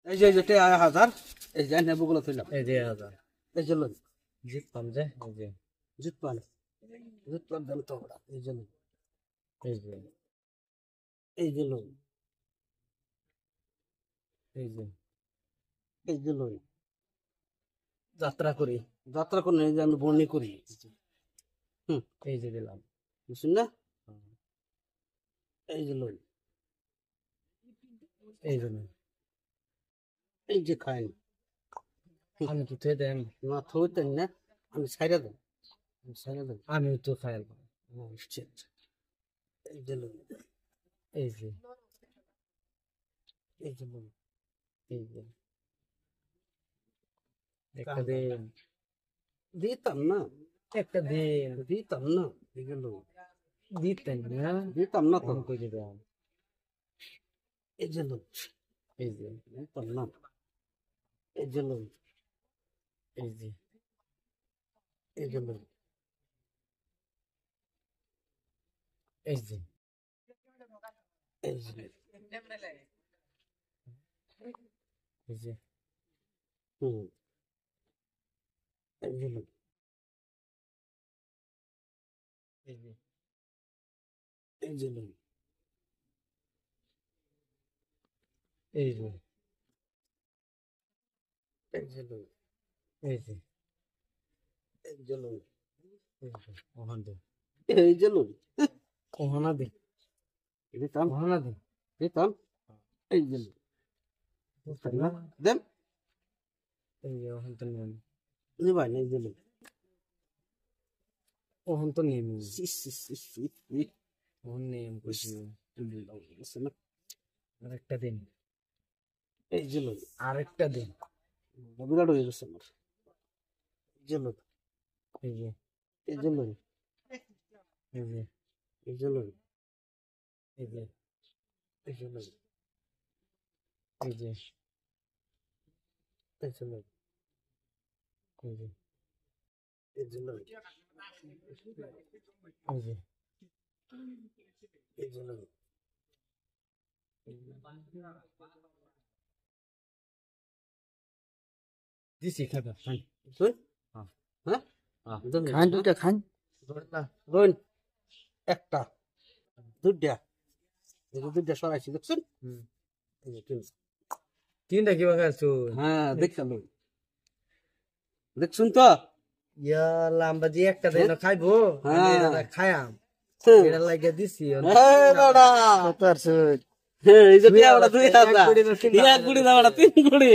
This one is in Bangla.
এই যে যেটা 1000 এই যে নেবুগুলো থইলাম এই যে 1000 এই যে লই জিত পাম যে এই যে জিতপান দেন তো ওরা এই যে লই এই যে এই যে লই এই যে এই যে লই যাত্রা করি যাত্রা করে এই যে আমি বর্ণি করি এই যে দিলাম বুঝছেন না এই যে লই এই যে না এই যে খাইন আমি তো থে দেন না থইতেন না আমি ছাইরা দেন আমি তো খাইল এই যে লই এই যে এই যে লই এই যে একটা দিন দিতাম না একটা দিন দিতাম না এগুলো দিতেন না দিতাম না তো আমি কই দিতাম এই যে লই এই যে দিতাম না এই যে লই এই যে এই যে লই এই যে এই যে এই যে এই যে লই এই যে এই যে লই এই যে এই যে লই এই যে এই যে লই এই যে ওখান দে এই যে লই ওখানা দে দিতাম ওখানা দে দিতাম এই যে লই বুঝছেন না দেন এই যে ওখান তো নেন নিবাই না এই যে লই ওখান তো নেন সি ওখান নেম কইছি বুঝছেন না আরেকটা দিন এই যে লই আরেকটা দিন বিরাট হয়ে গেছে আমার এই যে লই এই যে এই যে লই এই যে এই যে লই এই যে এই যে লই এই যে এই যে লই এই যে এই যে লই এই যে এই যে লই দিছি খাবে খান তুই হ্যাঁ হ্যাঁ খান দুইটা খান রোন একটা দুইটা এই যে দুইটা সরাইছি দেখছেন এই যে তিন তিনটা কি বাগাইছো হ্যাঁ দেখছাল দেখছুন তো ইয়া লাম্বা জি একটা দিন খাইবো হ্যাঁ। এটা খায়াম এটা লাগে দিছি এই বড়া তার সুদ এই যে টিয়া বড়া 2000 এক কোটি দাও বড়া 3 কোটি